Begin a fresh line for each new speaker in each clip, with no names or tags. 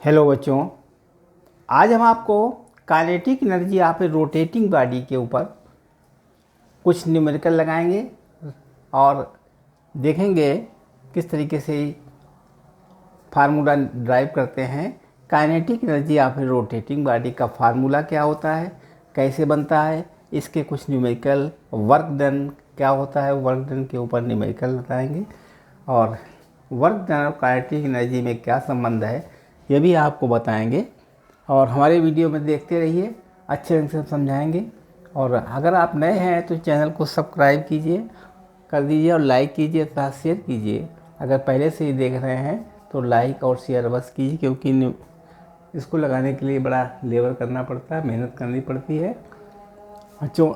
Hello बच्चों, आज हम आपको kinetic energy of A rotating body के ऊपर कुछ न्यूमेरिकल लगाएंगे और देखेंगे किस तरीके से फार्मूला ड्राइव करते हैं। Kinetic energy of A rotating body का फार्मूला क्या होता है, कैसे बनता है, इसके कुछ न्यूमेरिकल वर्क डन क्या होता है, वर्क डन के ऊपर न्यूमेरिकल बताएंगे और वर्क डन और काइनेटिक एनर्जी में क्या संबंध है ये भी आपको बताएंगे। और हमारे वीडियो में देखते रहिए, अच्छे ढंग से समझाएंगे। और अगर आप नए हैं तो चैनल को सब्सक्राइब कीजिए, कर दीजिए और लाइक कीजिए तथा शेयर कीजिए। अगर पहले से ही देख रहे हैं तो लाइक और शेयर बस कीजिए, क्योंकि इसको लगाने के लिए बड़ा लेबर करना पड़ता है, मेहनत करनी पड़ती है। बच्चों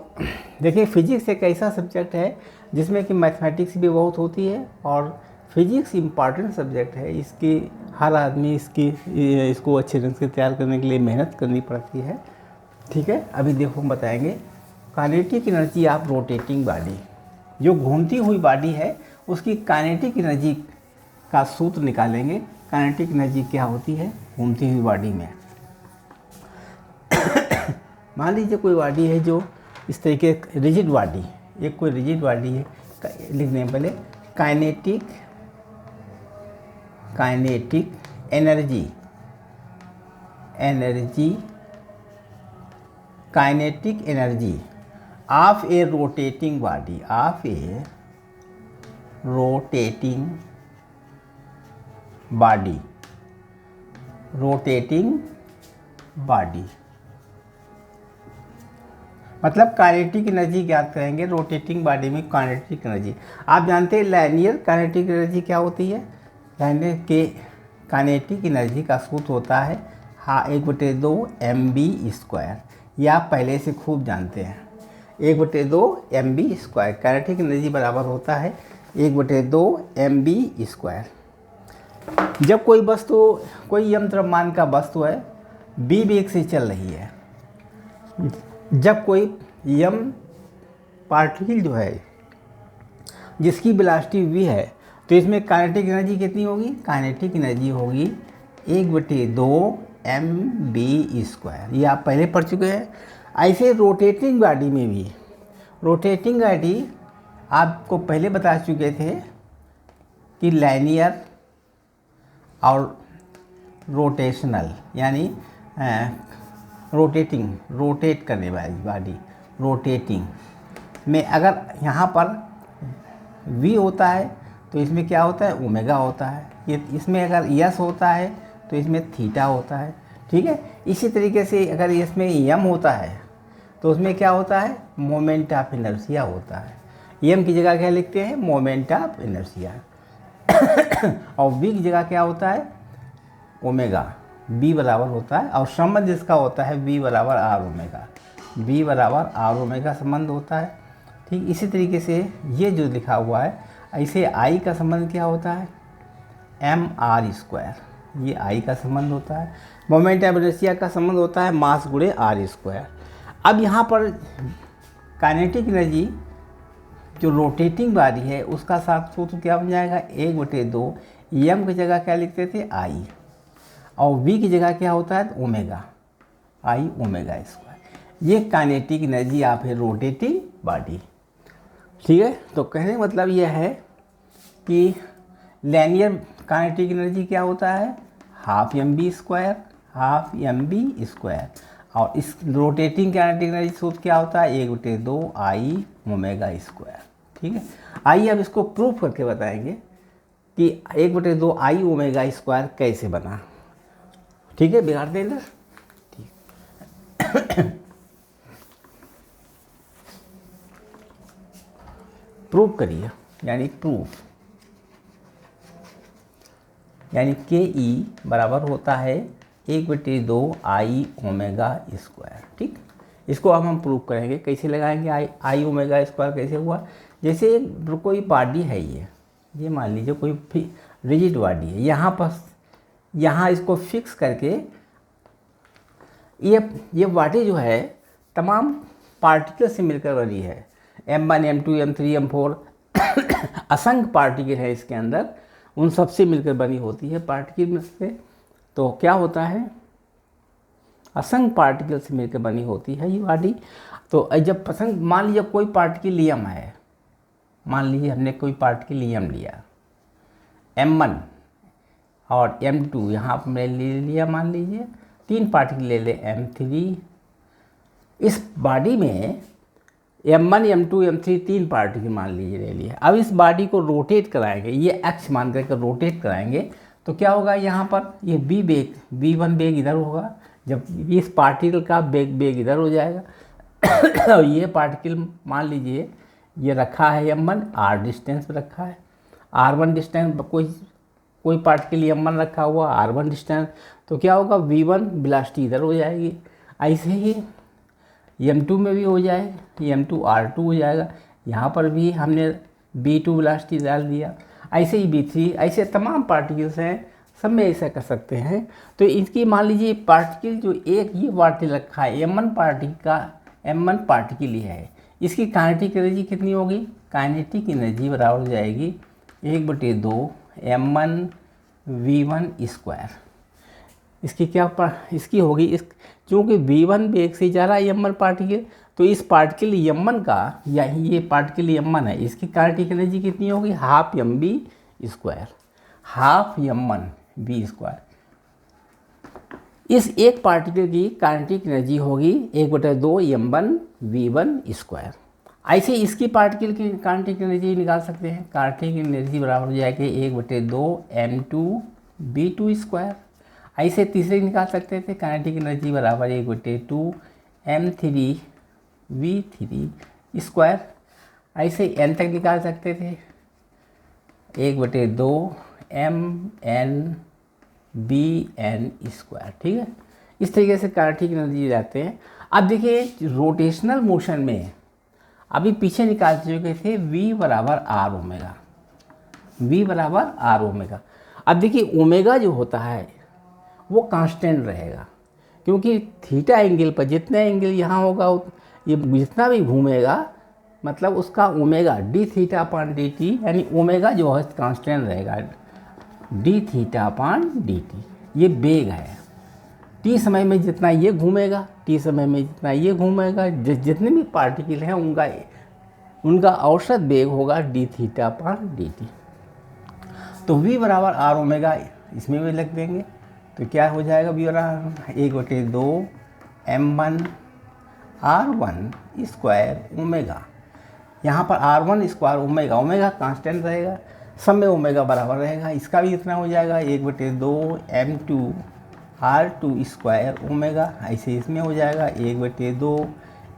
देखिए, फिजिक्स एक ऐसा सब्जेक्ट है जिसमें कि मैथमेटिक्स भी बहुत होती है और फिजिक्स इम्पॉर्टेंट सब्जेक्ट है। इसकी हर आदमी इसको अच्छे ढंग से तैयार करने के लिए मेहनत करनी पड़ती है। ठीक है, अभी देखो हम बताएंगे kinetic energy of rotating body. जो घूमती हुई बॉडी है उसकी काइनेटिक एनर्जी का सूत्र निकालेंगे। काइनेटिक एनर्जी क्या होती है घूमती हुई बॉडी में। मान लीजिए कोई बॉडी है जो इस तरीके रिजिड बॉडी, एक कोई रिजिड बॉडी है, लिखने पहले kinetic energy kinetic energy of A rotating body, of A rotating body मतलब काइनेटिक एनर्जी ज्ञात करेंगे रोटेटिंग बॉडी में। काइनेटिक एनर्जी आप जानते हैं, लाइनियर काइनेटिक एनर्जी क्या होती है। लाइनियर के काइनेटिक एनर्जी का सूत्र होता है 1/2 mv²। ये आप पहले से खूब जानते हैं। 1/2 mv²। काइनेटिक एनर्जी बराबर होता है 1/2 mv²। जब कोई वस्तु, कोई यम द्रव्यमान का वस्तु है, b वेग से चल रही है, जब कोई यम पार्टिकल जो है जिसकी वेलोसिटी v है, तो इसमें काइनेटिक एनर्जी कितनी होगी। काइनेटिक एनर्जी होगी 1/2 mv²। ये आप पहले पढ़ चुके हैं। ऐसे रोटेटिंग बॉडी में भी, रोटेटिंग बॉडी आपको पहले बता चुके थे कि लाइनियर और रोटेशनल, यानी रोटेट करने वाली बॉडी, रोटेटिंग में अगर यहाँ पर v होता है तो इसमें क्या होता है, ओमेगा होता है। ये इसमें अगर यस होता है तो इसमें थीटा होता है। ठीक है, इसी तरीके से अगर इसमें यम होता है तो उसमें क्या होता है, मोमेंट ऑफ इनर्शिया होता है। यम की जगह क्या लिखते हैं, मोमेंट ऑफ इनर्शिया। और v की जगह क्या होता है, ओमेगा। b बराबर होता है और संबंध जिसका होता है v बराबर आर ओमेगा। v बराबर आर ओमेगा संबंध होता है। ठीक इसी तरीके से ये जो लिखा हुआ है, ऐसे I का संबंध क्या होता है, mr²। ये I का संबंध होता है। मोमेंट ऑफ इनर्शिया का संबंध होता है मास गुणे r²। अब यहाँ पर काइनेटिक एनर्जी जो रोटेटिंग बॉडी है उसका साथ सूत्र क्या बन जाएगा, 1/2 m की जगह क्या लिखते थे, I, और v की जगह क्या होता है, ओमेगा, I ओमेगा²। ये kinetic energy of A rotating body. ठीक है, तो कहने का मतलब यह है कि लाइनियर काइनेटिक एनर्जी क्या होता है, 12 mv²। और इस रोटेटिंग काइनेटिक एनर्जी सूत्र क्या होता है, 1/2 I ओमेगा²। ठीक है, आइए अब इसको प्रूफ करके बताएंगे कि 1/2 I ओमेगा² कैसे बना। ठीक है, बिगाड़ देना। ठीक प्रूफ करिए, यानी प्रूफ, यानी ke बराबर होता है 1/2 I ओमेगा²। ठीक, इसको अब हम प्रूफ करेंगे। कैसे लगाएंगे, I ओमेगा² कैसे हुआ। जैसे कोई बॉडी है, ये मान लीजिए कोई रिजिड बॉडी है, यहाँ इसको फिक्स करके ये बॉडी जो है तमाम पार्टिकल से मिलकर बनी है। m1 m2 m3 m4 असंख्य पार्टिकल है इसके अंदर, उन सब से मिलकर बनी होती है पार्टिकल में से। तो क्या होता है, असंख्य पार्टिकल से मिलकर बनी होती है ये बॉडी। तो जब असंख्य, मान लीजिए कोई पार्टिकलियम है, मान लीजिए हमने कोई पार्टिकलियम लिया M1 और M2, यहाँ पर मैंने ले लिया, मान लीजिए 3 पार्टिकल ले ले M3। इस बॉडी में M1 M2 M3 3 पार्टिकल मान लीजिए ले लिए। अब इस बॉडी को रोटेट कराएंगे, ये एक्स मान करके रोटेट कराएंगे, तो क्या होगा, यहाँ पर ये B बेग, B1 बेग इधर होगा, जब इस पार्टिकल का बेग इधर हो जाएगा। और ये पार्टिकल मान लीजिए ये रखा है M1, R डिस्टेंस पर रखा है, R1 डिस्टेंस, कोई पार्टिकल M1 रखा हुआ R1 डिस्टेंस, तो क्या होगा, V1 वेलोसिटी इधर हो जाएगी। ऐसे ही M2 में भी हो जाएगा, M2 R2 हो जाएगा, यहाँ पर भी हमने B2 वेलोसिटी डाल दिया। ऐसे ही B3, ऐसे तमाम पार्टिकल्स हैं, सब में ऐसा कर सकते हैं। तो इसकी मान लीजिए पार्टिकल जो एक ये पार्टिकल रखा है M1 पार्टिकल ही है, इसकी काइनेटिक एनर्जी कितनी होगी, काइनेटिक एनर्जी बराबर हो जाएगी 1/2 M1 V1 स्क्वायर। इसकी इसकी होगी, चूँकि V1 बेग से जा रहा है M1 पार्टिकल, तो इस पार्टिकल M1 का, या ये पार्टिकल M1 है, इसकी काइनेटिक एनर्जी कितनी होगी, half MB square, half M1B square. इस एक पार्टिकल की काइनेटिक एनर्जी होगी 1/2 M1 V1 स्क्वायर। ऐसे इसकी पार्टिकल की काइनेटिक एनर्जी निकाल सकते हैं, काइनेटिक एनर्जी बराबर हो जाएगी 1/2 M2 B2 स्क्वायर। ऐसे तीसरे निकाल सकते थे, काइनेटिक एनर्जी बराबर 1/2 M3 V3 स्क्वायर। ऐसे n तक निकाल सकते थे, 1/2 MN BN स्क्वायर। ठीक है, इस तरीके से काइनेटिक एनर्जी जाते हैं। अब देखिए रोटेशनल मोशन में अभी पीछे निकाल चुके थे V बराबर R ओमेगा, V बराबर R ओमेगा। अब देखिए ओमेगा जो होता है वो कांस्टेंट रहेगा, क्योंकि थीटा एंगल पर जितना एंगल यहाँ होगा, ये जितना भी घूमेगा, मतलब उसका omega d theta upon dt, यानी ओमेगा जो है कांस्टेंट रहेगा, d थीटा अपान dt। ये बेग है, t समय में जितना ये घूमेगा, t समय में जितना ये घूमेगा, जितने भी पार्टिकल हैं उनका औसत बेग होगा d थीटा अपान dt। तो v बराबर r ओमेगा इसमें भी लिख देंगे, तो क्या हो जाएगा, v बराबर 1/2 M1 R1 स्क्वायर ओमेगा। यहाँ पर R1 square omega, omega constant रहेगा, सब में ओमेगा बराबर रहेगा, इसका भी इतना हो जाएगा 1/2 M2 R2 स्क्वायर ओमेगा। ऐसे इसमें हो जाएगा 1/2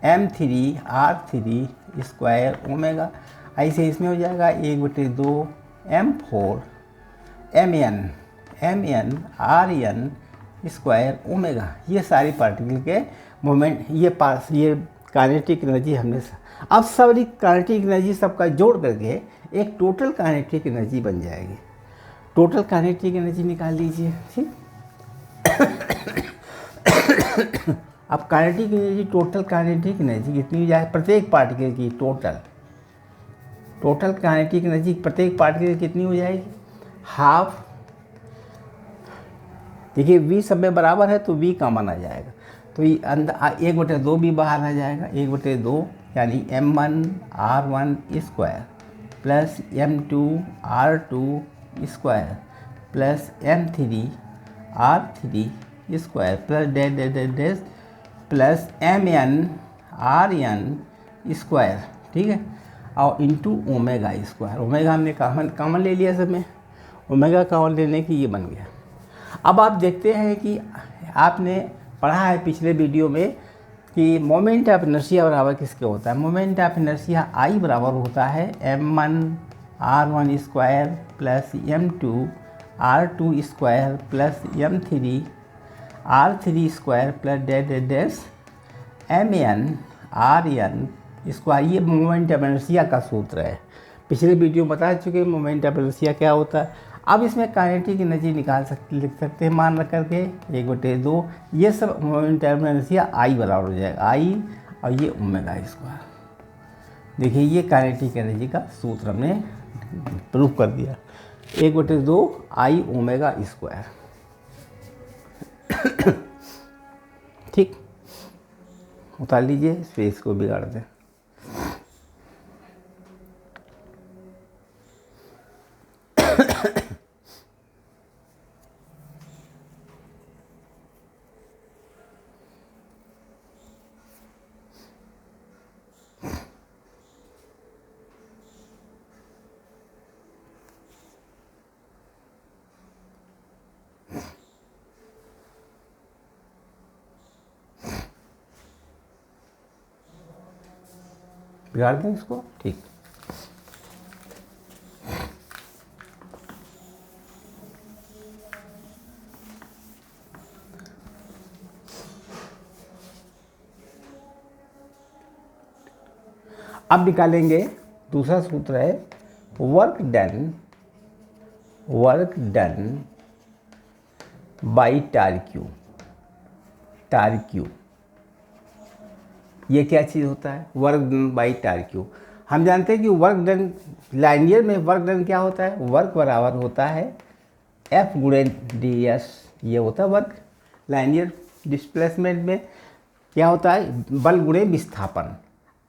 M3 R3 स्क्वायर ओमेगा। ऐसे इसमें हो जाएगा 1/2 M4 MN RN square omega. ये सारी पार्टिकल के मोमेंट, ये काइनेटिक एनर्जी हमने। अब सारी काइनेटिक एनर्जी सबका जोड़ करके एक टोटल काइनेटिक एनर्जी बन जाएगी। टोटल काइनेटिक एनर्जी निकाल लीजिए, ठीक। अब kinetic energy, total kinetic energy कितनी हो जाए प्रत्येक पार्टिकल की, टोटल काइनेटिक एनर्जी प्रत्येक पार्टिकल कितनी हो जाएगी, हाफ। देखिए v सब में बराबर है तो v कॉमन आ जाएगा, तो ये अंदर 1/2 भी बाहर आ जाएगा, 1/2 यानी M1 R1 square plus M2 R2 square plus M3 R3 square plus dash plus MN RN square. ठीक है, और इंटू ओमेगा स्क्वायर। ओमेगा हमने कॉमन ले लिया सब में, ओमेगा कॉमन लेने की ये बन गया। अब आप देखते हैं कि आपने पढ़ा है पिछले वीडियो में कि मोमेंट ऑफ इनर्शिया बराबर किसके होता है। मोमेंट ऑफ इनर्शिया I बराबर होता है M1 R1 square plus M2 R2 square plus M3 R3 square plus dash MN RN square. ये मोमेंट ऑफ इनर्शिया का सूत्र है, पिछले वीडियो में बता चुके मोमेंट ऑफ इनर्शिया क्या होता है। अब इसमें काइनेटिक एनर्जी लिख सकते हैं मान रख करके 1/2, ये सब मोमेंट ऑफ इनर्शिया I बराबर हो जाएगा, I और ये ओमेगा स्क्वायर। देखिए ये काइनेटिक एनर्जी का सूत्र हमने प्रूफ कर दिया, 1/2 I ओमेगा स्क्वायर। ठीक, उतार लीजिए, स्पेस को बिगाड़ दें। बिगाड़ दें इसको, ठीक। अब निकालेंगे, दूसरा सूत्र है work done by tar Q. ये क्या चीज़ होता है? Work done by tar Q. हम जानते हैं कि वर्क डन, लाइनियर में वर्क डन क्या होता है? वर्क बराबर होता है एफ गुणे डी एस, ये होता है वर्क। लाइनियर डिस्प्लेसमेंट में क्या होता है? बल गुणे विस्थापन।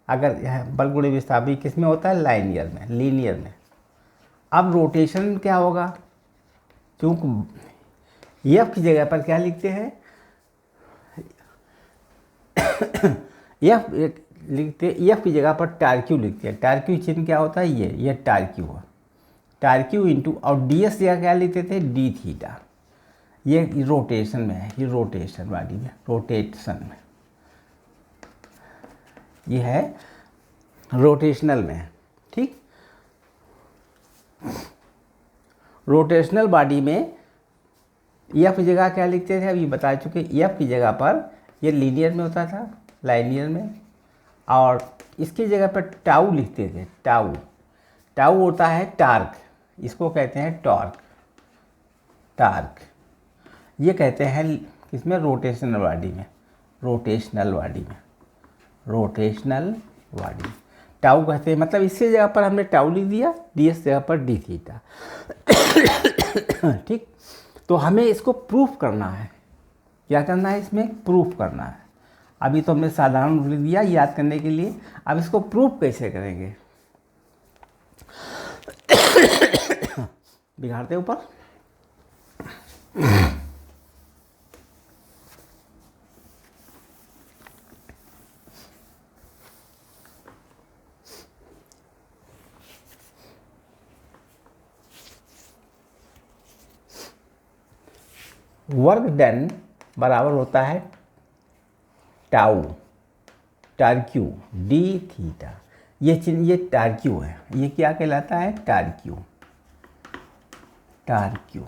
अगर बल गुणे विस्थापन किस में होता है? लाइनियर में, लीनियर में। अब रोटेशन क्या होगा? चूँकि एफ की जगह पर क्या लिखते हैं? एफ की जगह पर टार क्यू लिखते हैं। टार क्यू चिन्ह क्या होता है? ये टार क्यू है। टार क्यू इंटू, और डी एस जगह क्या लिखते थे? D theta. ये रोटेशन में है, ये रोटेशन वाली में, रोटेशन में ये है, रोटेशनल में है। ठीक, रोटेशनल बॉडी में एफ जगह क्या लिखते थे? अभी बता चुके, एफ की जगह पर ये लीनियर में होता था, लाइनियर में, और इसकी जगह पर टाउ लिखते थे। टाउ होता है टार्क, इसको कहते हैं टार्क। ये कहते हैं किसमें? रोटेशनल बॉडी टाउ कहते हैं। मतलब इसकी जगह पर हमने टाउ लिख दिया, डी एस जगह पर डी थीटा। ठीक, तो हमें इसको प्रूफ करना है। क्या करना है? इसमें प्रूफ करना है। अभी तो हमने साधारण रूल दिया याद करने के लिए, अब इसको प्रूफ कैसे करेंगे? बिगाड़ते ऊपर, वर्क डन बराबर होता है टार क्यू डी थीटा। ये चिन्ह, ये टार क्यू है, ये क्या कहलाता है? Torque.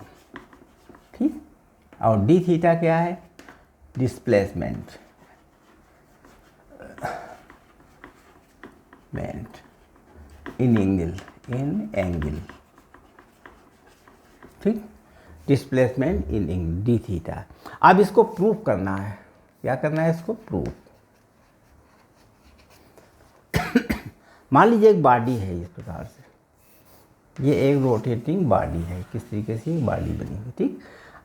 ठीक, और डी थीटा क्या है? Displacement in angle. ठीक, displacement in angle D theta. अब इसको प्रूफ करना है। क्या करना है? इसको प्रूफ। मान लीजिए एक बॉडी है इस प्रकार से, ये एक रोटेटिंग बॉडी है, किस तरीके से बॉडी बनी है। ठीक,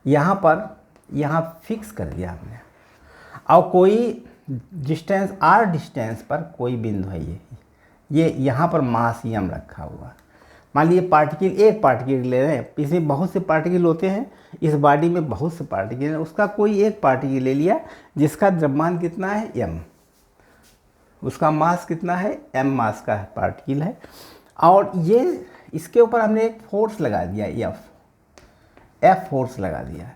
यहाँ फिक्स कर दिया हमने, और कोई डिस्टेंस r डिस्टेंस पर कोई बिंदु है, ये यहाँ पर मास यम रखा हुआ। मान लीजिए पार्टिकल, एक पार्टिकल ले रहे हैं, इसमें बहुत से पार्टिकल होते हैं, इस बॉडी में बहुत से पार्टिकल हैं, उसका कोई एक पार्टिकल ले लिया जिसका द्रव्यमान कितना है? m, उसका मास कितना है? m मास का पार्टिकल है, और ये इसके ऊपर हमने एक फोर्स लगा दिया, F फोर्स लगा दिया।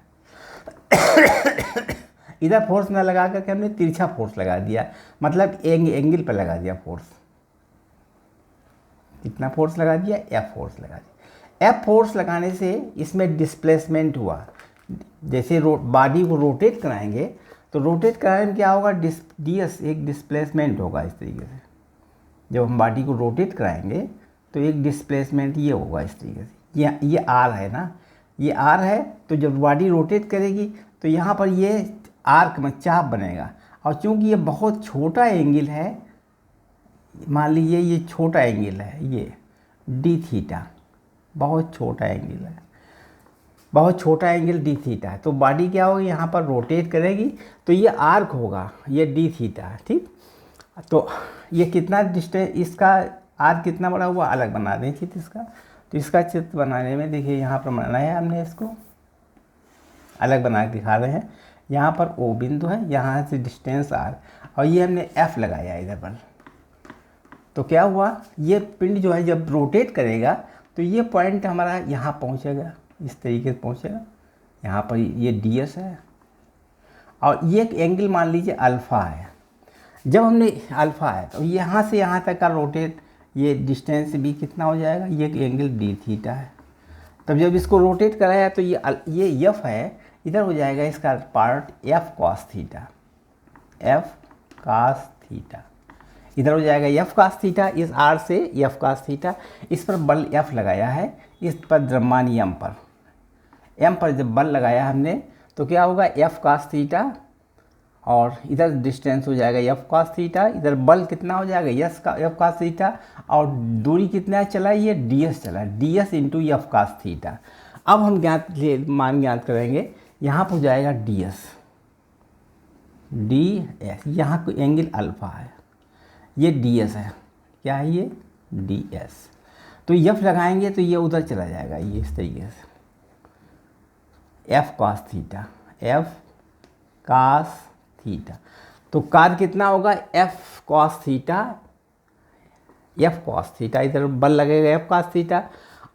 इधर फोर्स ना लगा करके हमने तिरछा फोर्स लगा दिया, मतलब एंगल पर लगा दिया फोर्स। कितना फोर्स लगा दिया? F फोर्स लगा दिया। F फोर्स लगाने से इसमें डिस्प्लेसमेंट हुआ। जैसे बॉडी को रोटेट कराएंगे तो रोटेट कराने में क्या होगा? ds एक डिस्प्लेसमेंट होगा। इस तरीके से जब हम बॉडी को रोटेट कराएंगे तो एक डिस्प्लेसमेंट ये होगा इस तरीके से। ये r है ना, ये r है, तो जब बॉडी रोटेट करेगी तो यहाँ पर ये आर्क में चाप बनेगा, और चूंकि ये बहुत छोटा एंगल है, मान लीजिए ये छोटा एंगल है, ये डी थीटा बहुत छोटा एंगल है, बहुत छोटा एंगल डी थीटा है, तो बॉडी क्या होगी यहाँ पर रोटेट करेगी, तो ये आर्क होगा, ये डी थीटा है। ठीक, तो ये कितना डिस्टेंस, इसका आर्क कितना बड़ा हुआ, अलग बना दें चित्र इसका। तो इसका चित्र बनाने में देखिए यहाँ पर बनाया है हमने, इसको अलग बना के दिखा रहे हैं। यहाँ पर ओ बिंदु है, यहाँ से डिस्टेंस आर, और ये हमने एफ लगाया इधर पर। तो क्या हुआ, ये पिंड जो है जब रोटेट करेगा तो ये पॉइंट हमारा यहाँ पहुँचेगा, इस तरीके से पहुँचेगा। यहाँ पर ये डी एस है, और ये एक एंगल मान लीजिए अल्फ़ा है। जब हमने अल्फ़ा है तो यहाँ से यहाँ तक का रोटेट, ये डिस्टेंस भी कितना हो जाएगा, ये एक एंगल डी थीटा है। तब जब इसको रोटेट कराया तो ये एफ है, इधर हो जाएगा इसका part F cos theta, F cos theta, इधर हो जाएगा एफ कॉस थीटा। इस आर से एफ कॉस थीटा, इस पर बल एफ लगाया है, इस पर द्रव्यमान एम पर जब बल लगाया हमने तो क्या होगा, एफ कॉस थीटा, और इधर डिस्टेंस हो जाएगा एफ कॉस थीटा, इधर बल कितना हो जाएगा एफ कॉस थीटा, और दूरी कितना चला, ये डी एस चला, D S into F cos theta. अब हम मान ज्ञात करेंगे, यहाँ पर हो जाएगा डी एस, यहाँ को एंगल अल्फ़ा है, ये डी एस है, क्या है ये डी एस। तो एफ लगाएंगे तो ये उधर चला जाएगा, ये इस तरीके से F cos theta, F cos theta. तो कार कितना होगा, F cos theta, F cos theta, इधर बल लगेगा एफ कॉस थीटा,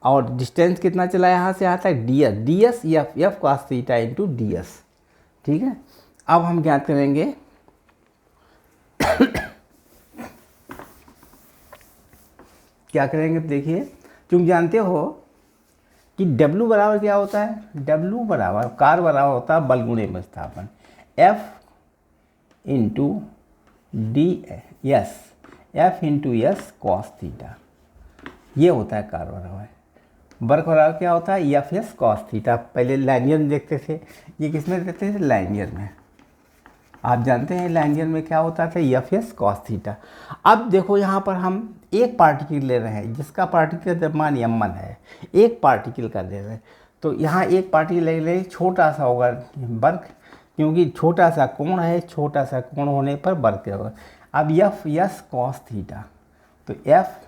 और डिस्टेंस कितना चला यहाँ से आता है D S, D S F cos theta into D S. ठीक है, अब हम ज्ञात करेंगे क्या करेंगे, देखिए, तुम जानते हो कि W बराबर क्या होता है, W बराबर कार बराबर होता है बल गुणे विस्थापन, F into D S, F into S cos theta, ये होता है कार बराबर। वर्क बराबर क्या होता है, एफ एस कॉस थीटा। पहले लाइनियर में देखते थे, ये किस में देखते थे, लाइनियर में। आप जानते हैं लाइनियर में क्या होता था, एफ एस कॉस थीटा। अब देखो यहाँ पर हम एक पार्टिकल ले रहे हैं जिसका पार्टिकल द्रव्यमान m1 है, एक पार्टिकल का ले रहे हैं, तो यहाँ एक पार्टिकल ले रहे, छोटा सा होगा वर्क, क्योंकि छोटा सा कोण है, छोटा सा कोण होने पर वर्क होगा। अब एफ एस कॉस थीटा, तो एफ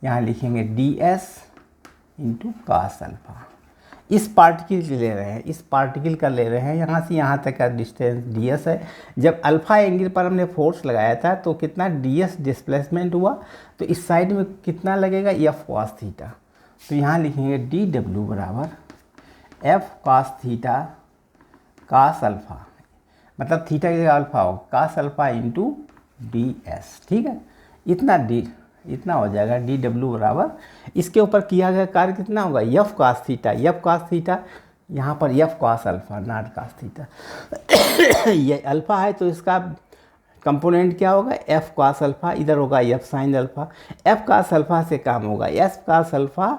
यहाँ लिखेंगे D S into cos alpha. इस पार्टिकल के ले रहे हैं, इस पार्टिकल का ले रहे हैं, यहाँ से यहाँ तक का डिस्टेंस डी एस है। जब अल्फ़ा एंगल पर हमने फोर्स लगाया था तो कितना डी एस डिस्प्लेसमेंट हुआ, तो इस साइड में कितना लगेगा, एफ कॉस थीटा। तो यहाँ लिखेंगे डी डब्ल्यू बराबर F cos theta cos alpha, मतलब थीटा की जगह अल्फ़ा हो, cos alpha into D S. ठीक है, इतना हो जाएगा डी डब्ल्यू बराबर, इसके ऊपर किया गया कार्य कितना होगा, F cos theta, F cos theta, यहाँ पर F cos alpha not cos theta. ये अल्फ़ा है तो इसका कंपोनेंट क्या होगा, एफ कॉस अल्फ़ा, इधर होगा F sine alpha. F cos alpha से काम होगा F cos alpha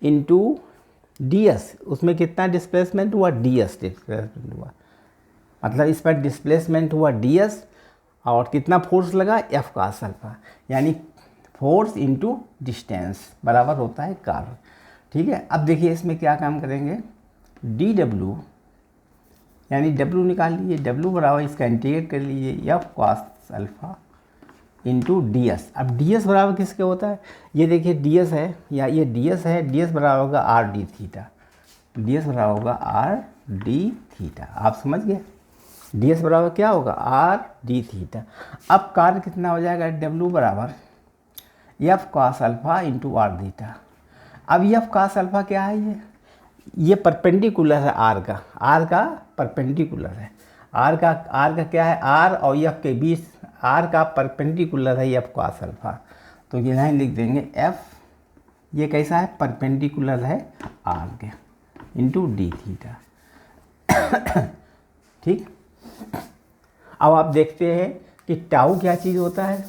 into D S, उसमें कितना डिस्प्लेसमेंट हुआ, डी एस डिस्प्लेसमेंट हुआ, मतलब इस पर डिस्प्लेसमेंट हुआ डी एस, और कितना फोर्स लगा, एफ कॉस अल्फ़ा, यानी फोर्स इंटू डिस्टेंस बराबर होता है कार्य। ठीक है, अब देखिए इसमें क्या काम करेंगे, डी डब्ल्यू यानी डब्ल्यू निकाल लीजिए, डब्ल्यू बराबर इसका इंटीग्रेट कर लीजिए F cos alpha into D S. अब डी एस बराबर किसके होता है, ये देखिए डी एस है, या ये डी एस है, डी एस बराबर होगा R D theta, D S बराबर होगा आर डी थीटा। आप समझ गए, डी एस बराबर क्या होगा, आर डी थीटा। अब कार्य कितना हो जाएगा, डब्ल्यू बराबर F cos alpha into R theta. अब एफ कॉस अल्फ़ा क्या है, ये परपेंडिकुलर है आर का परपेंडिकुलर है, आर का क्या है, आर और एफ के बीच, आर का परपेंडिकुलर है एफ कॉस अल्फ़ा। तो ये लाइन लिख देंगे एफ, ये कैसा है, परपेंडिकुलर है आर के इंटू डी थीटा। ठीक, अब आप देखते हैं कि टाउ क्या चीज़ होता है,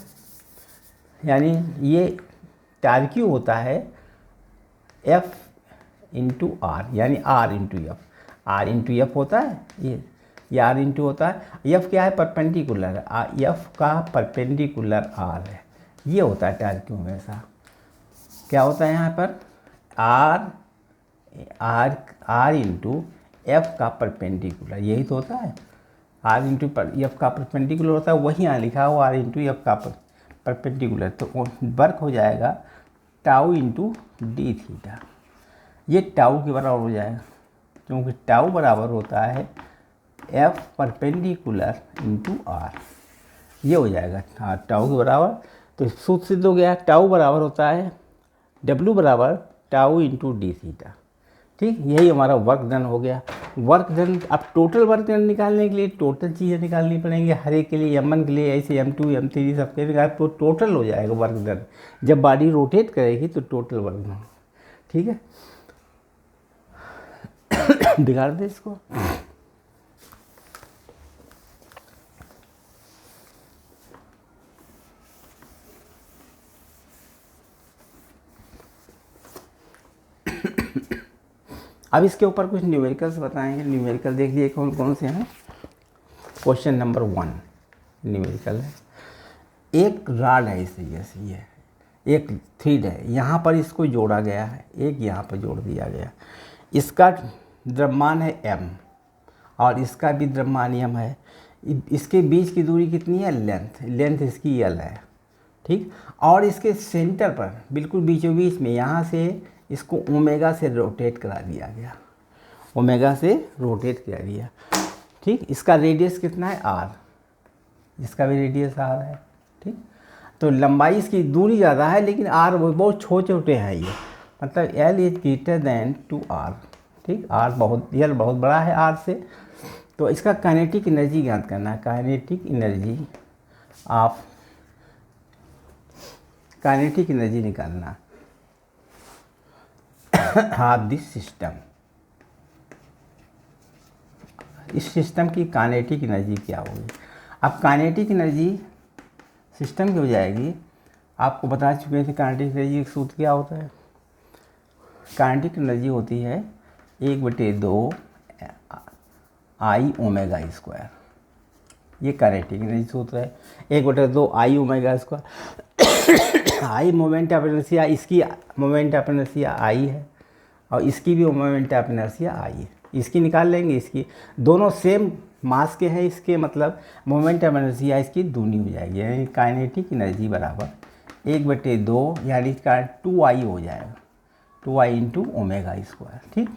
यानी ये टार्क्यू होता है एफ इंटू आर, यानी R into F, R into F होता है, ये आर इंटू होता है, एफ क्या है, परपेंडिकुलर है, एफ का परपेंडिकुलर आर है, ये होता है टार्क्यू में। ऐसा क्या होता है यहाँ पर, R R R into F का परपेंडिकुलर, यही तो होता है, आर इंटू एफ का परपेंडिकुलर होता है, वही यहाँ लिखा हुआ आर इंटू एफ का परपेंडिकुलर। तो वर्क हो जाएगा टाउ इंटू डी थीटा, ये टाउ के बराबर हो जाएगा, क्योंकि टाउ बराबर होता है एफ परपेंडिकुलर इंटू आर, ये हो जाएगा हाँ टाउ के बराबर। तो सूत्र सिद्ध हो गया, टाउ बराबर होता है डब्ल्यू बराबर टाउ इंटू डी थीटा। ठीक, यही हमारा वर्क डन हो गया। वर्क डन, अब टोटल वर्क डन निकालने के लिए टोटल चीज़ें निकालनी पड़ेंगी, हर एक के लिए, M1 के लिए ऐसे M2 M3 सबके निकाल, तो टोटल हो जाएगा वर्क डन। जब बॉडी रोटेट करेगी तो टोटल वर्क डन। ठीक है, बिगाड़ दे इसको। अब इसके ऊपर कुछ न्यूमेरिकल्स बताएंगे। न्यूमेरिकल देख लिए कौन कौन से हैं। क्वेश्चन नंबर 1 न्यूमेरिकल है, एक राड है इसे, जैसे ये एक थ्रेड है, यहाँ पर इसको जोड़ा गया है, एक यहाँ पर जोड़ दिया गया, इसका द्रव्यमान है m और इसका भी द्रव्यमान m है। इसके बीच की दूरी कितनी है, लेंथ इसकी l है। ठीक, और इसके सेंटर पर बिल्कुल बीचों बीच में यहाँ से इसको ओमेगा से रोटेट करा दिया गया, ओमेगा से रोटेट करा दिया। ठीक, इसका रेडियस कितना है r, इसका भी रेडियस r है। ठीक, तो लंबाई इसकी दूरी ज़्यादा है लेकिन r वो बहुत छोटे हैं ये, मतलब l is greater than two r। ठीक, r बहुत, l बहुत बड़ा है r से। तो इसका काइनेटिक एनर्जी ज्ञात करना है, काइनेटिक एनर्जी निकालना ऑफ दिस सिस्टम। इस सिस्टम की काइनेटिक एनर्जी क्या होगी। अब काइनेटिक एनर्जी सिस्टम की हो जाएगी, आपको बता चुके थे काइनेटिक एनर्जी एक सूत्र क्या होता है। काइनेटिक एनर्जी होती है 1/2 आई ओमेगा स्क्वायर, ये काइनेटिक एनर्जी सूत्र है। 1/2 I omega square, I moment of inertia, इसकी मोमेंट ऑफ इनर्शिया आई है और इसकी भी मोमेंट ऑफ इनर्शिया आई है, इसकी निकाल लेंगे। इसकी दोनों सेम मास के हैं, इसके मतलब मोमेंट ऑफ इनर्शिया इसकी दूनी हो जाएगी, यानी काइनेटिक एनर्जी बराबर 1/2 यानी इसका 2I हो जाएगा, 2I इंटू ओमेगा स्क्वायर। ठीक,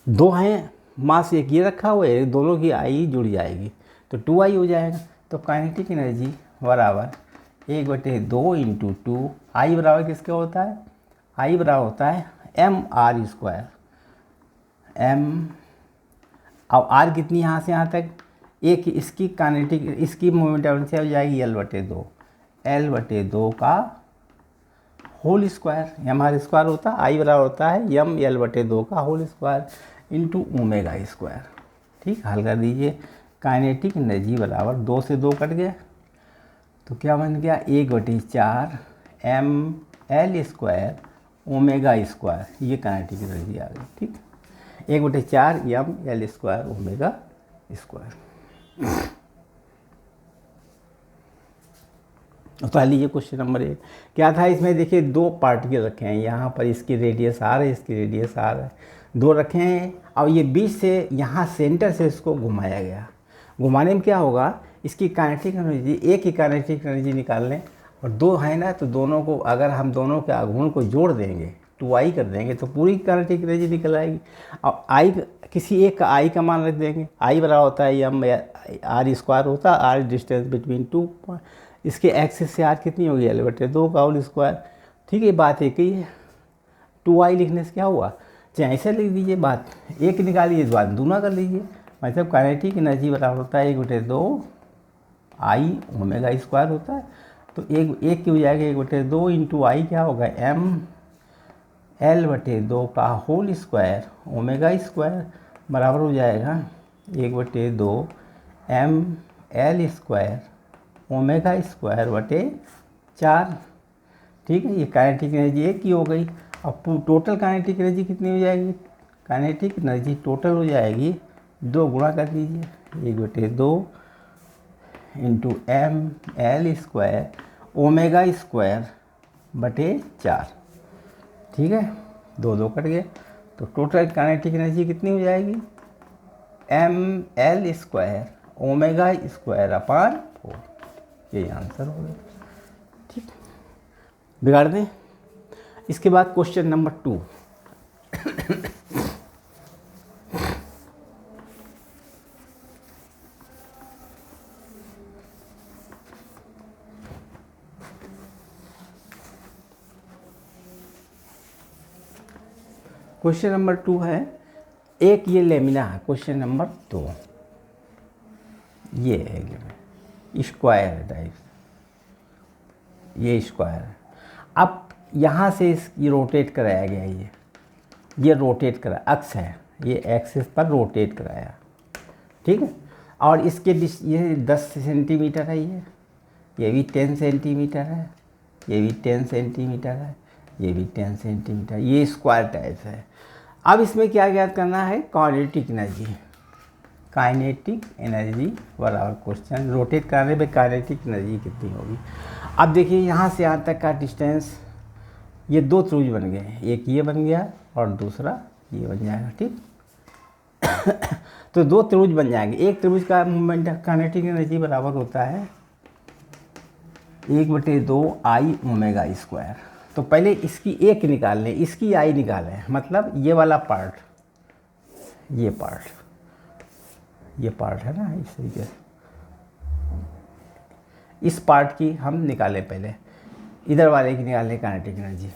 दो हैं मास, एक ये रखा हुआ है, दोनों की आई जुड़ जाएगी तो 2I हो जाएगा। तो काइनेटिक एनर्जी बराबर 1/2 इंटू 2, आई बराबर किसका होता है, आई बराबर होता है mr स्क्वायर, m अब r कितनी यहाँ से यहाँ तक, एक इसकी काइनेटिक, इसकी मोमेंट ऑफ इनर्शिया हो जाएगी L/2 का होल स्क्वायर, mr स्क्वायर होता है, आई बराबर होता है L/2 का whole square into omega square. ठीक, हल कर दीजिए, काइनेटिक एनर्जी बराबर 2 से 2 कट गया तो क्या बन गया 1/4 ml स्क्वायर ओमेगा स्क्वायर, ये काइनेटिक एनर्जी आ गई। ठीक, 1/4 ml स्क्वायर ओमेगा स्क्वायर। तो लीजिए क्वेश्चन नंबर 1 क्या था, इसमें देखिए 2 पार्टिकल रखे हैं, यहाँ पर इसकी रेडियस r है, इसकी रेडियस r है, 2 रखे हैं और ये बीच से यहाँ सेंटर से इसको घुमाया गया। घुमाने में क्या होगा, इसकी काइनेटिक एनर्जी, एक ही काइनेटिक एनर्जी निकाल लें और 2 है ना, तो दोनों को अगर हम दोनों के आघूर्ण को जोड़ देंगे 2I कर देंगे तो पूरी काइनेटिक एनर्जी निकल आएगी। और I किसी एक का I का मान रख देंगे, I बराबर होता है mr स्क्वायर होता है, r डिस्टेंस बिटवीन 2, इसके एक्सिस से r कितनी होगी L/2 का होल स्क्वायर। ठीक है, बात एक ही है, 2I लिखने से क्या हुआ, चाहे ऐसे लिख दीजिए, बात एक निकालिए, बात दूना कर लीजिए, मतलब काइनेटिक एनर्जी बराबर होता है 1/2 आई ओमेगा स्क्वायर होता है। तो एक की हो जाएगा 1/2 इंटू आई क्या होगा L/2 का होल स्क्वायर ओमेगा स्क्वायर बराबर हो जाएगा 1/2 ml स्क्वायर ओमेगा स्क्वायर बटे 4। ठीक है, ये काइनेटिक एनर्जी एक की हो गई। अब टोटल काइनेटिक एनर्जी कितनी हो जाएगी, काइनेटिक एनर्जी टोटल हो जाएगी 2 गुणा कर दीजिए, 1/2 into ml square omega square बटे 4। ठीक है, 2 कट गए तो टोटल काइनेटिक एनर्जी कितनी हो जाएगी, ml² ओमेगा² अपान 4। यही आंसर होगा। ठीक, बिगाड़ दें। इसके बाद क्वेश्चन नंबर 2। क्वेश्चन नंबर 2 है, एक ये लेमिना है। क्वेश्चन नंबर 2 ये है स्क्वायर टाइप, ये स्क्वायर है। अब यहाँ से ये रोटेट कराया गया, ये रोटेट करा, अक्स है, ये एक्सिस पर रोटेट कराया। ठीक है, और इसके ये 10 सेंटीमीटर है, ये भी 10 सेंटीमीटर है, ये भी 10 सेंटीमीटर है, ये भी 10 सेंटीमीटर, ये स्क्वायर टाइप है। अब इसमें क्या ज्ञात करना है, काइनेटिक एनर्जी। काइनेटिक एनर्जी बराबर क्वेश्चन, रोटेट करने पे काइनेटिक एनर्जी कितनी होगी। अब देखिए यहाँ से यहाँ तक का डिस्टेंस, ये 2 त्रिभुज बन गए, एक ये बन गया और दूसरा ये बन जाएगा। ठीक तो 2 त्रिभुज बन जाएंगे। एक त्रिभुज का मोमेंट काइनेटिक एनर्जी बराबर होता है 1/2 I ओमेगा²। तो पहले इसकी एक निकाल लें, इसकी आई निकालें, मतलब ये वाला पार्ट, ये पार्ट है ना, इस तरीके से इस पार्ट की हम निकालें पहले, इधर वाले की निकालें काइनेटिक एनर्जी।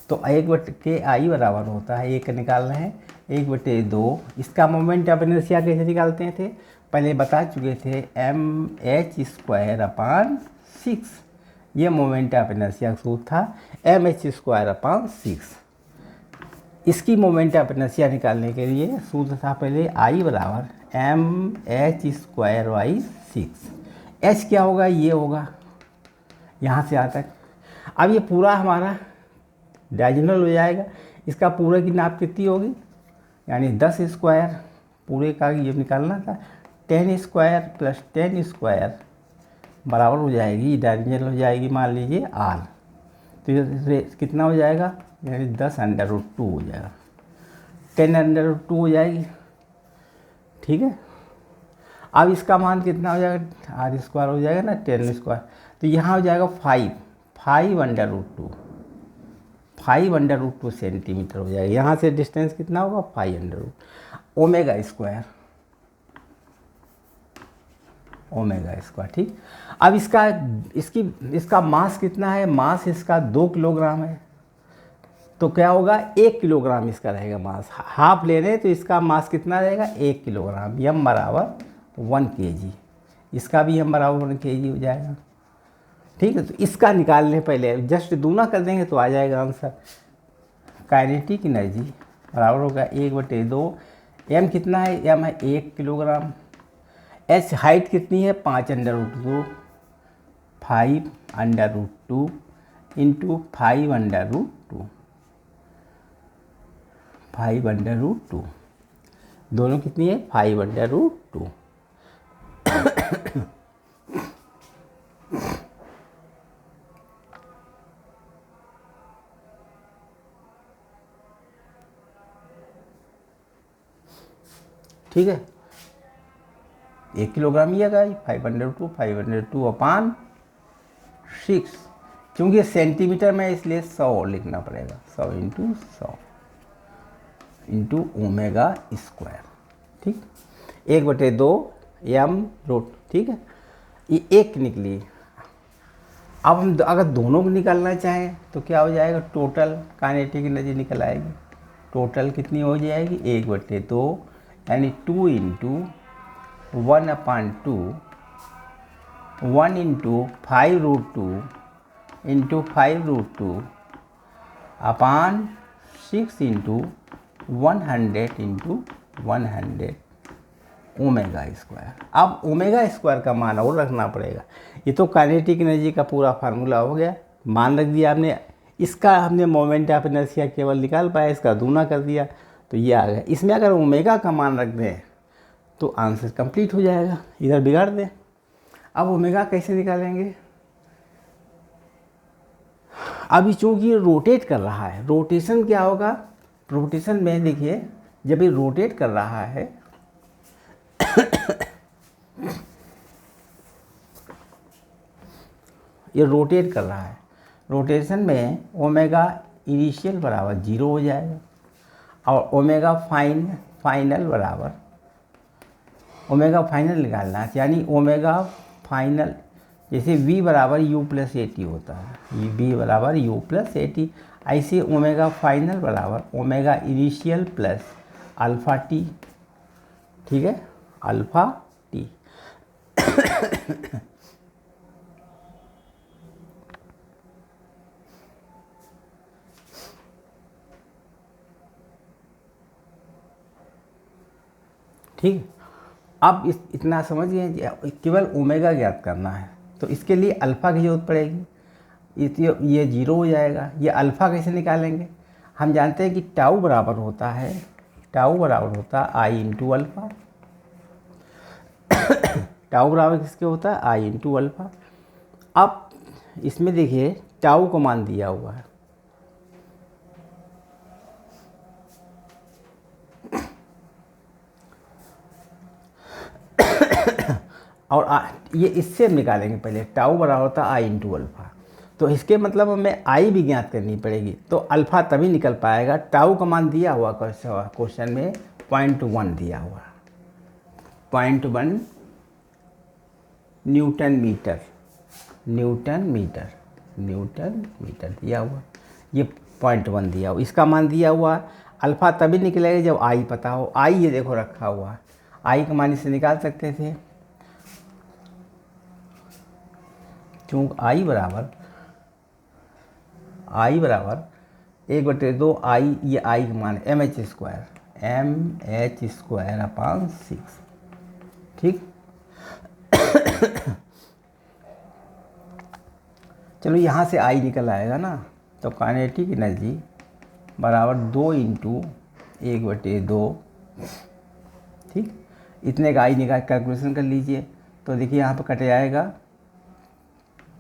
तो 1/I बराबर होता है, एक निकालना है 1/2। इसका मोमेंट ऑफ इनर्शिया कैसे निकालते थे, पहले बता चुके थे, mh² अपान 6। ये मोमेंट ऑफ इनर्शिया का सूत्र था, mh² अपान 6। इसकी मोमेंट ऑफ इनर्शिया निकालने के लिए सूत्र था पहले I बराबर mh²/6। h क्या होगा, ये होगा यहाँ से यहाँ तक। अब ये पूरा हमारा डायगोनल हो जाएगा, इसका पूरे की नाप कितनी होगी, यानी 10² पूरे का ये निकालना था, 10² + 10² बराबर हो जाएगी, डायगोनल हो जाएगी मान लीजिए r। तो ये कितना हो जाएगा, यानी 10√2 हो जाएगा, 10√2 हो जाएगी। ठीक है, अब इसका मान कितना हो जाएगा, r² हो जाएगा ना, 10²। तो यहाँ हो जाएगा 5√2 सेंटीमीटर हो जाएगा। यहाँ से डिस्टेंस कितना होगा, 5√2 ओमेगा²। ठीक, अब इसका मास कितना है, मास इसका 2 किलोग्राम है। तो क्या होगा, 1 किलोग्राम इसका रहेगा मास। हाफ ले रहे तो इसका मास कितना रहेगा, 1 किलोग्राम। m बराबर 1 kg, इसका भी m बराबर 1 kg हो जाएगा। ठीक है, तो इसका निकाल लें पहले, जस्ट दूना कर देंगे तो आ जाएगा आंसर। काइनेटिक एनर्जी बराबर होगा 1/2, m कितना है, m है 1 किलोग्राम, h हाइट कितनी है, 5√2 इंटू 5√2 दोनों कितनी है, 5√2। ठीक है, 1 किलोग्राम ही है, 502 अपान 6, क्योंकि सेंटीमीटर में इसलिए 100 लिखना पड़ेगा, 100 इंटू ओमेगा²। ठीक, 1/2 m√। ठीक है, ये एक निकली। अब हम अगर दोनों को निकालना चाहें तो क्या हो जाएगा, टोटल काइनेटिक एनर्जी निकल आएगी। टोटल कितनी हो जाएगी, 1/2 यानी 2 इंटू 1/2, 1 इंटू 5√2 इंटू 5√2 अपान 6 इंटू 100 इंटू 100 ओमेगा²। अब ओमेगा² का मान और रखना पड़ेगा। ये तो काइनेटिक एनर्जी का पूरा फार्मूला हो गया, मान रख दिया आपने। इसका हमने मोमेंट ऑफ इनर्शिया केवल निकाल पाया, इसका दूना कर दिया तो ये आ गया। इसमें अगर ओमेगा का मान रख दें तो आंसर कंप्लीट हो जाएगा। इधर बिगाड़ दें। अब ओमेगा कैसे निकालेंगे, अभी चूंकि रोटेट कर रहा है, रोटेशन क्या होगा, रोटेशन में देखिए जब ये रोटेट कर रहा है ये रोटेट कर रहा है, रोटेशन में ओमेगा इनिशियल बराबर 0 हो जाएगा और ओमेगा फाइनल बराबर, ओमेगा फाइनल निकालना है, यानी ओमेगा फाइनल जैसे v बराबर u प्लस ए टी होता है, v बराबर u प्लस ए टी, ऐसे ओमेगा फाइनल बराबर omega initial plus alpha T. ठीक है, अल्फ़ा टी। ठीक, अब इतना समझ गए, केवल ओमेगा ज्ञात करना है तो इसके लिए अल्फ़ा की जरूरत पड़ेगी। ये 0 हो जाएगा। ये अल्फ़ा कैसे निकालेंगे? हम जानते हैं कि टाउ बराबर होता है आई इंटू अल्फ़ा। टाउ बराबर किसके होता है? आई इंटू अल्फ़ा। अब इसमें देखिए टाउ को मान दिया हुआ है, और ये इससे हम निकालेंगे। पहले टाउ बराबर होता है आई इंटू अल्फ़ा, तो इसके मतलब हमें आई भी ज्ञात करनी पड़ेगी, तो अल्फ़ा तभी निकल पाएगा। टाउ का मान दिया हुआ क्वेश्चन में 0.1 दिया हुआ, 0.1 न्यूटन मीटर दिया हुआ, ये 0.1 दिया हुआ, इसका मान दिया हुआ। अल्फ़ा तभी निकलेगा जब आई पता हो। आई ये देखो रखा हुआ है, आई का मान इससे निकाल सकते थे, क्योंकि आई बराबर 1/2 आई, ये आई का मान mh² अपॉन 6। ठीक, चलो यहाँ से आई निकल आएगा ना, तो काइनेटिक एनर्जी बराबर 2 इंटू 1/2। ठीक, इतने का आई निकाल कैलकुलेशन कर लीजिए, तो देखिए यहाँ पर कट जाएगा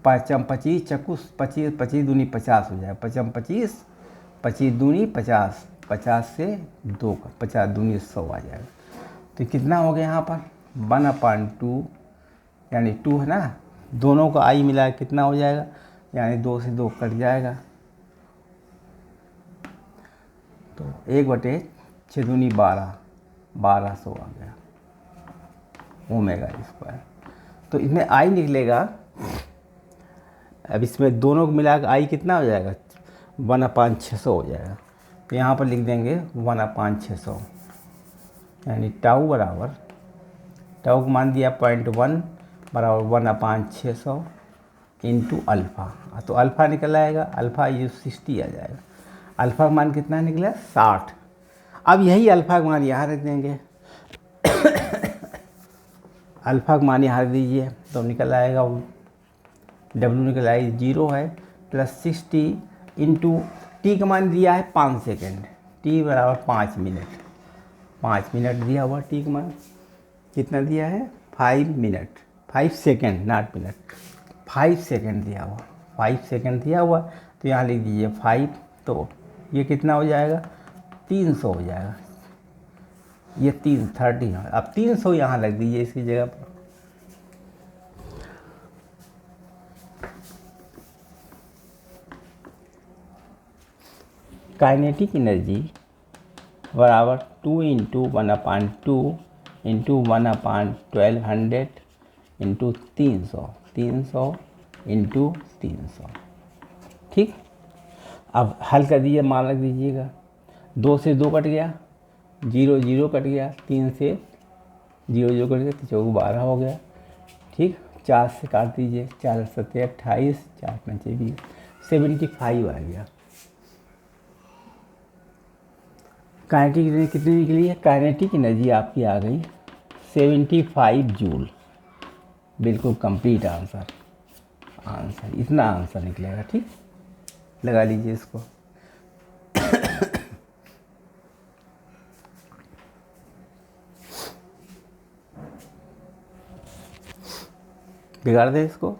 25 चक्कू 25 दूनी 50 हो जाएगा, 25 25 दूनी 50, 50 से 2 का 50 दूनी 100 आ जाएगा। तो कितना हो गया यहाँ पर 1/2, यानी 2 है ना, दोनों का आई मिला कितना हो जाएगा, यानी 2 से 2 कट जाएगा, तो 1/6 दूनी 1200 आ गया ओमेगा स्क्वायर। तो इसमें आई निकलेगा, अब इसमें दोनों को मिला के आई कितना हो जाएगा 1/600 हो जाएगा। तो यहाँ पर लिख देंगे 1/600, यानी टाउ का मान दिया 0.1 बराबर 1/600 इंटू अल्फ़ा, तो अल्फ़ा निकल आएगा, अल्फ़ा ये 60 आ जाएगा। अल्फ़ा का मान कितना निकला 60। अब यही अल्फ़ा का मान यहाँ रख देंगे, अल्फ़ा का मान यहाँ रख दीजिए, तो निकल आएगा डब्ल्यू निकल आएगी 0 है प्लस 60 इंटू टी का मान दिया है 5 सेकेंड, टी बराबर 5 मिनट, 5 मिनट दिया हुआ। टी का मान कितना दिया है 5 minute, 5 second not minute, 5 second दिया हुआ, 5 सेकेंड दिया हुआ। तो यहाँ लिख दीजिए 5, तो ये कितना हो जाएगा 300 हो जाएगा, ये 30 अब 300 यहाँ लग दीजिए इसकी जगह पर। काइनेटिक एनर्जी बराबर 2 इंटू 1/2 इंटू 1/1200 इंटू 300 इंटू 300। ठीक, अब हल कर दीजिए, मान रख दीजिएगा, 2 से 2 कट गया, 0 0 कट गया, 3 से 0 0 कट गया, तो 4 12 हो गया। ठीक, 4 से काट दीजिए, 4 7 28, 4 5 20, 75 आ गया। काइनेटिक एनर्जी कितनी निकली है? काइनेटिक एनर्जी आपकी आ गई 75 जूल। बिल्कुल कंप्लीट आंसर इतना आंसर निकलेगा। ठीक, लगा लीजिए इसको। बिगाड़ दे इसको।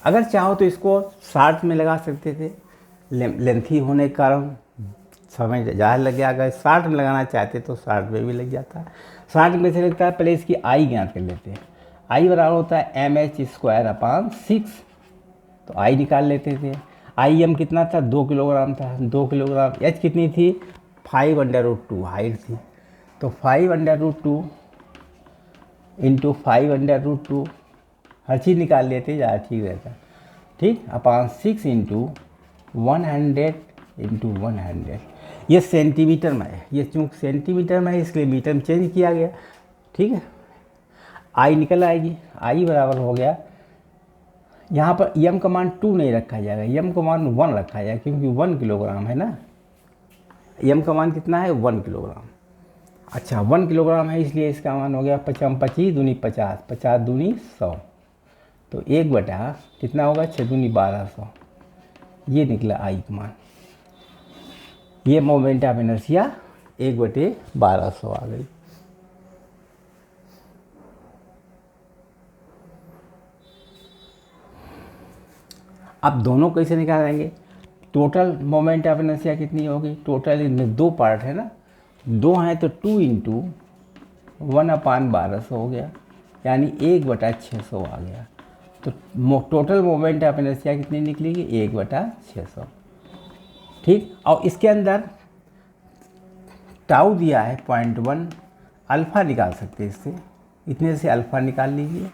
अगर चाहो तो इसको शार्ट में लगा सकते थे, लेंथी होने के कारण समय ज़्यादा लग गया। अगर शार्ट में लगाना चाहते तो शार्ट में भी लग जाता है। शार्ट में कैसे लगता है, पहले इसकी आई ज्ञात कर लेते हैं। आई बराबर होता है mh² / 6, तो आई निकाल लेते थे। आई एम कितना था, 2 किलोग्राम था, 2 किलोग्राम। एच कितनी थी, 5/√2 हाइट थी, तो 5/√2 इंटू 5/√2 हर चीज़ निकाल लेते, ज़्यादा ठीक रहता। ठीक, अपॉन 6 इंटू 100 इंटू 100। ये सेंटीमीटर में है, ये चूँकि सेंटीमीटर में है इसलिए मीटर में चेंज किया गया। ठीक है, आई निकल आएगी। आई बराबर हो गया, यहाँ पर यम का मान 2 नहीं रखा जाएगा, यम का मान 1 रखा जाएगा, क्योंकि 1 किलोग्राम है ना। यम का मान कितना है, 1 किलोग्राम। अच्छा, 1 किलोग्राम है इसलिए इसका मान हो गया 25 दूनी 50, 50 दूनी 100, तो 1 बटा कितना होगा, 6 दूनी 1200। ये निकला आई का मान। ये मोमेंट ऑफ इनर्शिया 1/1200 आ गई। अब दोनों कैसे निकालेंगे, टोटल मोमेंट ऑफ इनर्शिया कितनी होगी, टोटल इनमें 2 पार्ट है ना, 2 हैं तो 2 इंटू 1/1200 हो गया, यानी 1/600 आ गया। तो टोटल मोमेंट ऑफ इनर्शिया कितनी निकलेगी, 1/600। ठीक, और इसके अंदर टाउ दिया है 0.1, अल्फ़ा निकाल सकते हैं इससे, इतने से अल्फ़ा निकाल लीजिए।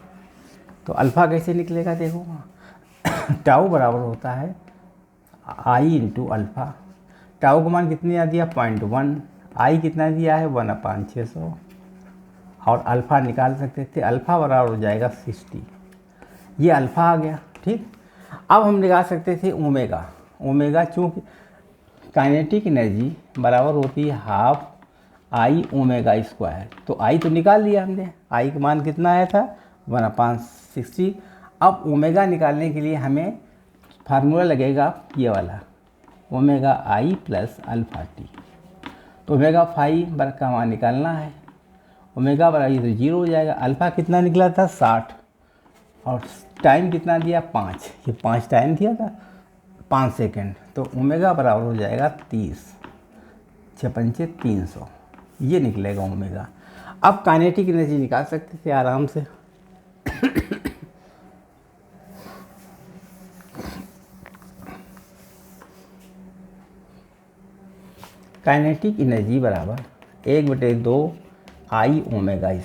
तो अल्फ़ा कैसे निकलेगा, देखो टाउ बराबर होता है आई इंटू अल्फ़ा। टाउ का मान कितने दिया, 0.1, आई कितना दिया है 1/600, और अल्फ़ा निकाल सकते थे, अल्फ़ा बराबर हो जाएगा 60। ये अल्फ़ा आ गया। ठीक, अब हम निकाल सकते थे ओमेगा। ओमेगा चूँकि काइनेटिक एनर्जी बराबर होती है हाफ आई ओमेगा², तो आई तो निकाल लिया हमने, आई का मान कितना आया था 1/60। अब ओमेगा निकालने के लिए हमें फार्मूला लगेगा ये वाला, ओमेगा आई प्लस अल्फ़ा टी। तो ओमेगा 5 का मान निकालना है, ओमेगा बराबर ये तो 0 हो जाएगा। अल्फ़ा कितना निकला था 60, और टाइम कितना दिया 5, ये 5 टाइम दिया था 5 सेकेंड, तो ओमेगा बराबर हो जाएगा 30, 6×5 300, ये निकलेगा ओमेगा। अब काइनेटिक एनर्जी निकाल सकते थे आराम से। काइनेटिक एनर्जी बराबर 1/2 आई ओमेगा²।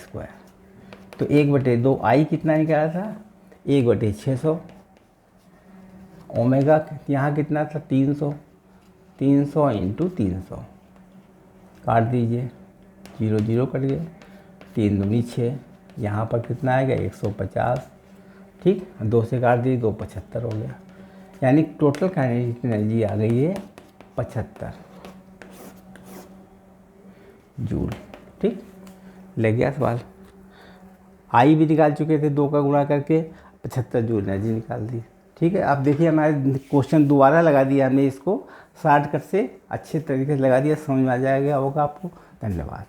तो 1/2 आई कितना निकाला था, 1/600। ओमेगा यहाँ कितना था 300, 300 इंटू 300, काट दीजिए, 0 0 कट गए, 3 दूनी 6, यहाँ पर कितना आएगा 150। ठीक, 2 से काट दीजिए, 2 75 हो गया, यानी टोटल काइनेटिक एनर्जी आ गई है 75 जूल। ठीक, ले गया सवाल। आई भी निकाल चुके थे, 2 का गुणा करके 75 जूल एनर्जी निकाल दी। ठीक है, अब देखिए हमारे क्वेश्चन दोबारा लगा दिया हमने, इसको शॉर्टकट से अच्छे तरीके से लगा दिया, समझ में आ जाएगा होगा आपको। धन्यवाद।